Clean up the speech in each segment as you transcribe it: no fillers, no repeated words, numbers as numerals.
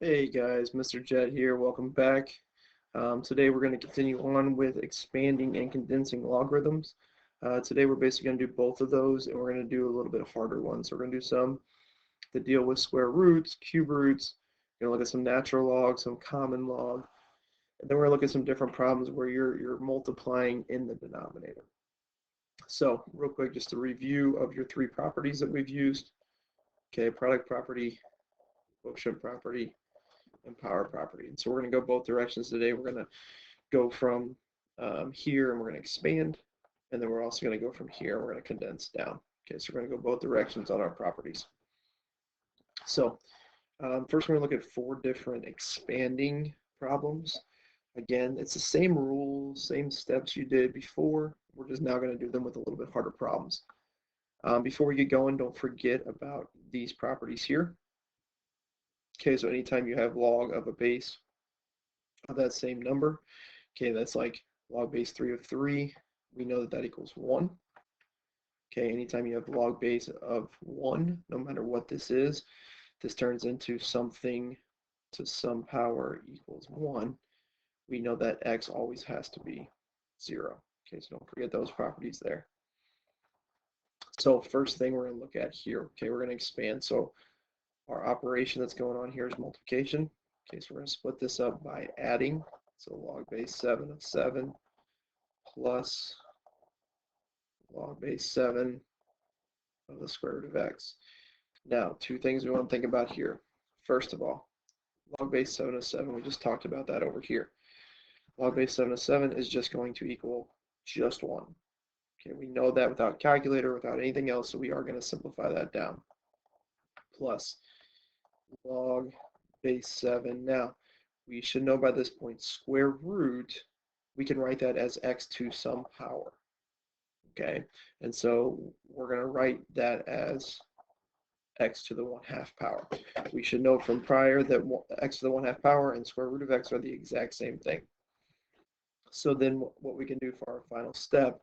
Hey guys, Mr. Jet here. Welcome back. Today we're going to continue on with expanding and condensing logarithms. Today we're basically going to do both of those, and we're going to do a little bit harder ones. So we're going to do some that deal with square roots, cube roots. We're going to look at some natural log, some common log, and then we're going to look at some different problems where you're multiplying in the denominator. So real quick, just a review of your three properties that we've used. Okay, product property, quotient property, and power property. And so we're going to go both directions today. We're going to go from here and we're going to expand. And then we're also going to go from here and we're going to condense down. Okay, so we're going to go both directions on our properties. So first we're going to look at four different expanding problems. Again, it's the same rules, same steps you did before. We're just now going to do them with a little bit harder problems. Before we get going, don't forget about these properties here. Okay, so anytime you have log of a base of that same number, okay, that's like log base 3 of 3. We know that that equals 1. Okay, anytime you have log base of 1, no matter what this is, this turns into something to some power equals 1. We know that x always has to be 0. Okay, so don't forget those properties there. So first thing we're going to look at here, okay, we're going to expand. So our operation that's going on here is multiplication. Okay, so we're going to split this up by adding. So log base 7 of 7 plus log base 7 of the square root of x. Now, two things we want to think about here. First of all, log base 7 of 7, we just talked about that over here. Log base 7 of 7 is just going to equal just 1. Okay, we know that without calculator, without anything else, so we are going to simplify that down. Plus log base 7. Now, we should know by this point, square root, we can write that as x to some power. Okay, and so we're going to write that as x to the 1/2 power. We should know from prior that x to the 1/2 power and square root of x are the exact same thing. So then what we can do for our final step,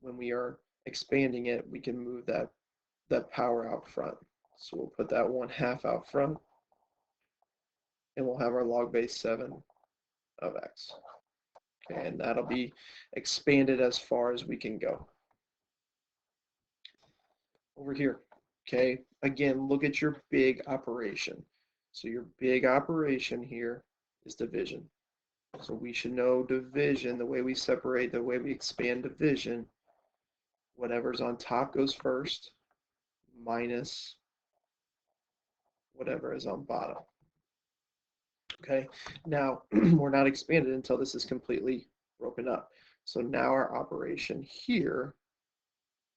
when we are expanding it, we can move that power out front. So we'll put that 1/2 out front, and we'll have our log base 7 of x. Okay, and that'll be expanded as far as we can go. Over here, okay, again, look at your big operation. So your big operation here is division. So we should know division, the way we separate, the way we expand division, whatever's on top goes first, minus whatever is on bottom. Okay, now we're not expanded until this is completely broken up. So now our operation here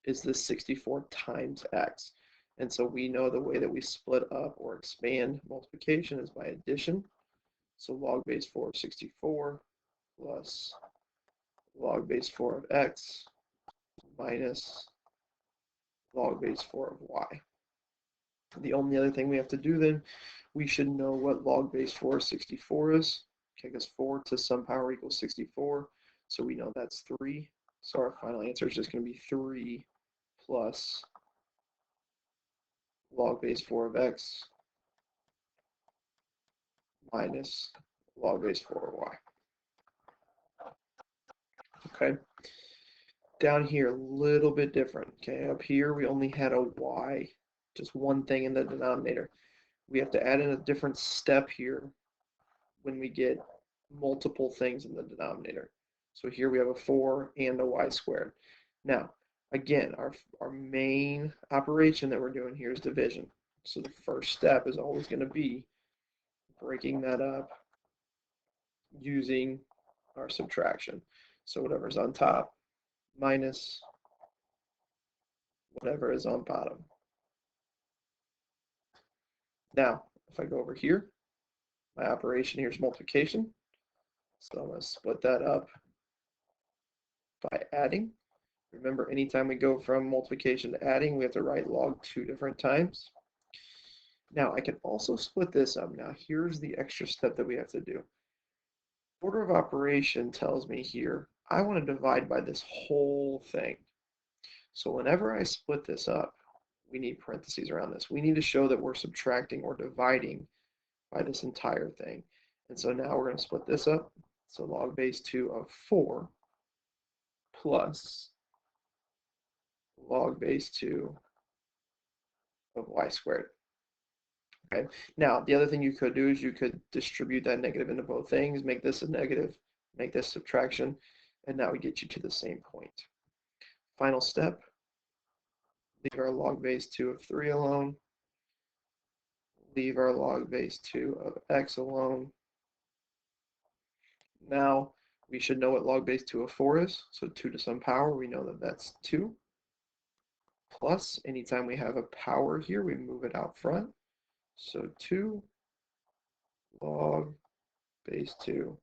is this 64 times x. And so we know the way that we split up or expand multiplication is by addition. So log base 4 of 64 plus log base 4 of x minus log base 4 of y. The only other thing we have to do then, we should know what log base 4 of 64 is. Okay, because 4 to some power equals 64. So we know that's 3. So our final answer is just going to be 3 plus log base 4 of x minus log base 4 of y. Okay. Down here, a little bit different. Okay, up here we only had a y, just one thing in the denominator. We have to add in a different step here when we get multiple things in the denominator. So here we have a 4 and a y squared. Now, again, our main operation that we're doing here is division. So the first step is always going to be breaking that up using our subtraction. So whatever's on top minus whatever is on bottom. Now, if I go over here, my operation here is multiplication. So I'm going to split that up by adding. Remember, anytime we go from multiplication to adding, we have to write log 2 different times. Now, I can also split this up. Now, here's the extra step that we have to do. Order of operation tells me here, I want to divide by this whole thing. So whenever I split this up, we need parentheses around this. We need to show that we're subtracting or dividing by this entire thing. And so now we're going to split this up. So log base 2 of 4 plus log base 2 of y squared. Okay. Now, the other thing you could do is you could distribute that negative into both things, make this a negative, make this subtraction, and that would get you to the same point. Final step, leave our log base 2 of 3 alone, leave our log base 2 of x alone. Now, we should know what log base 2 of 4 is, so 2 to some power, we know that that's 2. Plus, anytime we have a power here, we move it out front. So 2 log base 2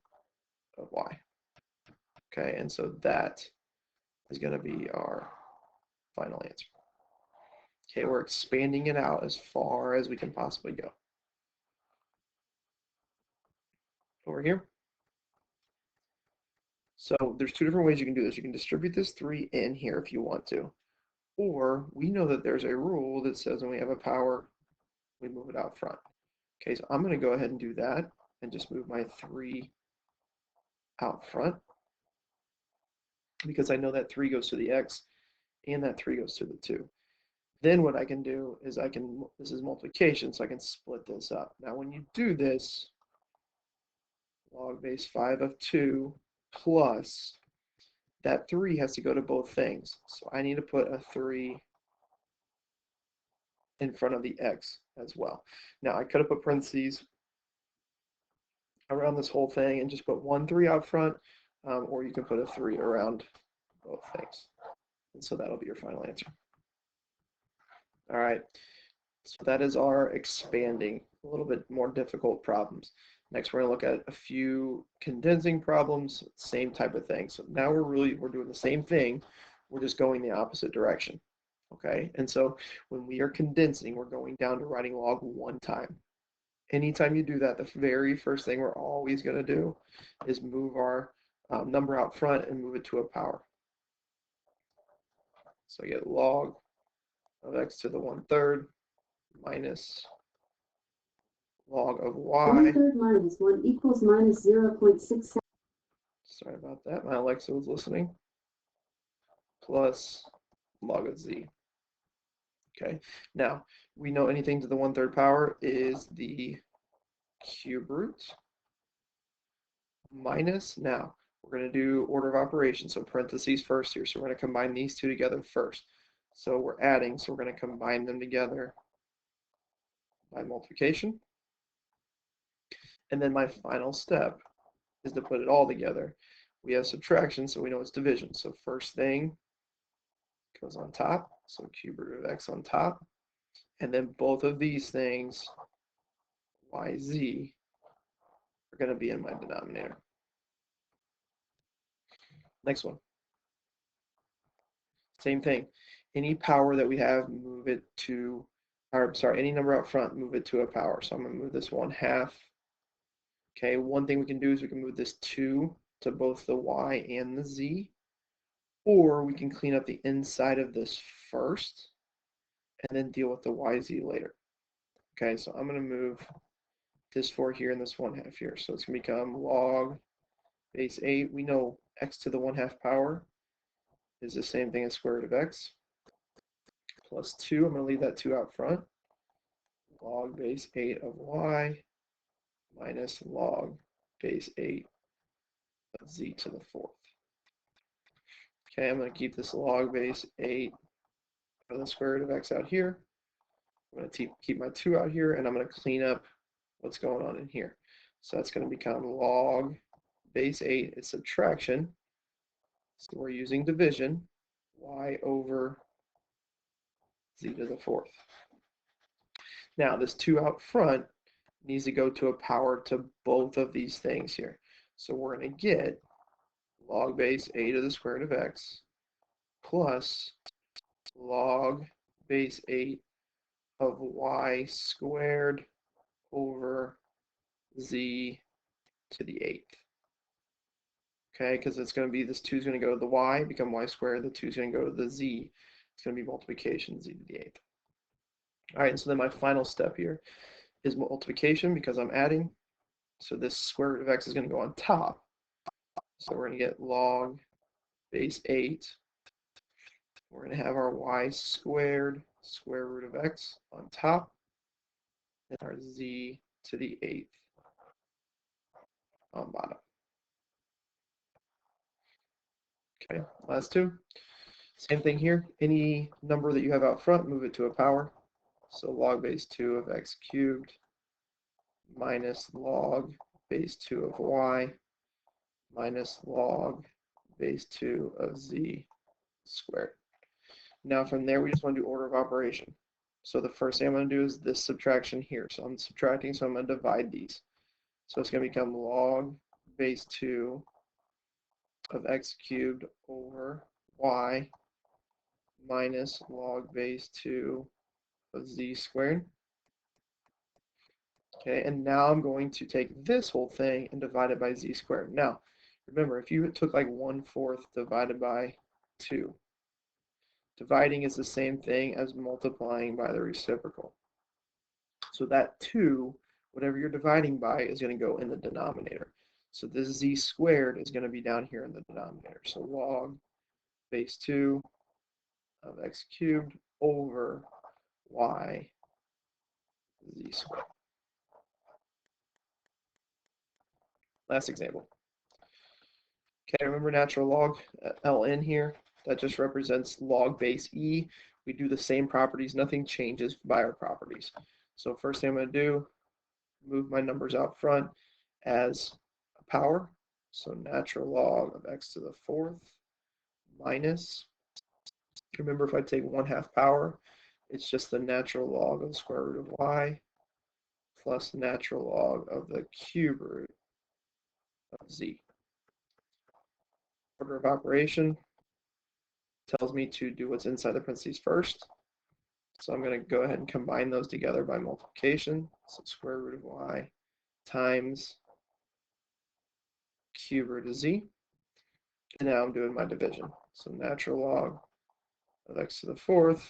of y. Okay, and so that is going to be our final answer. Okay, we're expanding it out as far as we can possibly go. Over here. So there's two different ways you can do this. You can distribute this 3 in here if you want to. Or we know that there's a rule that says when we have a power, we move it out front. Okay, so I'm going to go ahead and do that and just move my 3 out front, because I know that 3 goes to the x and that 3 goes to the 2. Then what I can do is this is multiplication, so I can split this up. Now when you do this, log base 5 of 2 plus, that 3 has to go to both things. So I need to put a 3 in front of the x as well. Now I could have put parentheses around this whole thing and just put 1 3 out front, or you can put a 3 around both things. And so that'll be your final answer. All right, so that is our expanding, a little bit more difficult problems. Next, we're going to look at a few condensing problems, same type of thing. So now we're doing the same thing, we're just going the opposite direction. Okay, and so when we are condensing, we're going down to writing log 1 time. Anytime you do that, the very first thing we're always going to do is move our number out front and move it to a power. So I get log of x to the 1/3 minus log of y. 1/3 minus 1 equals minus 0.67. Sorry about that, my Alexa was listening. Plus log of z. Okay, now we know anything to the 1/3 power is the cube root minus, now we're going to do order of operations, so parentheses first here, so we're going to combine these two together first. So we're adding, so we're going to combine them together by multiplication. And then my final step is to put it all together. We have subtraction, so we know it's division. So first thing goes on top, so cube root of x on top. And then both of these things, yz, are going to be in my denominator. Next one. Same thing. Any power that we have, move it to, or sorry, any number out front, move it to a power. So I'm going to move this 1/2. Okay, one thing we can do is we can move this 2 to both the y and the z, or we can clean up the inside of this first and then deal with the yz later. Okay, so I'm going to move this 4 here and this 1/2 here. So it's going to become log base 8. We know x to the 1/2 power is the same thing as square root of x plus 2. I'm going to leave that 2 out front. Log base 8 of y minus log base 8 of z to the 4th. Okay, I'm going to keep this log base 8 of the square root of x out here. I'm going to keep my 2 out here, and I'm going to clean up what's going on in here. So that's going to become log base 8 is subtraction. So we're using division, y over z to the 4th. Now this 2 out front needs to go to a power to both of these things here. So we're going to get log base 8 of the square root of x plus log base 8 of y squared over z to the 8th. Okay, because it's going to be, this 2 is going to go to the y, become y squared, the 2 is going to go to the z, it's going to be multiplication, z to the 8th. All right, so then my final step here is multiplication because I'm adding. So this square root of x is going to go on top. So we're going to get log base 8. We're going to have our y squared square root of x on top, and our z to the 8th on bottom. Okay, last two. Same thing here. Any number that you have out front, move it to a power. So log base 2 of x cubed minus log base 2 of y minus log base 2 of z squared. Now from there, we just want to do order of operation. So the first thing I'm going to do is this subtraction here. So I'm subtracting, so I'm going to divide these. So it's going to become log base 2 of x cubed over y minus log base 2 of z squared. Okay, and now I'm going to take this whole thing and divide it by z squared. Now, remember, if you took like 1/4 divided by 2, dividing is the same thing as multiplying by the reciprocal. So that 2, whatever you're dividing by, is going to go in the denominator. So this z squared is going to be down here in the denominator. So log base 2 of x cubed over y z squared. Last example. Okay, remember natural log, ln here, that just represents log base e. We do the same properties, nothing changes by our properties. So first thing I'm going to do, move my numbers out front as a power. So natural log of x to the 4th minus, remember if I take 1/2 power, it's just the natural log of the square root of y plus natural log of the cube root of z. Order of operation tells me to do what's inside the parentheses first. So I'm going to go ahead and combine those together by multiplication. So square root of y times cube root of z. And now I'm doing my division. So natural log of x to the 4th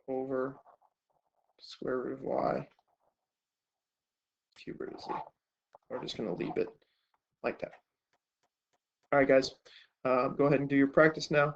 over square root of y cube root of z. We're just going to leave it like that. All right, guys, go ahead and do your practice now.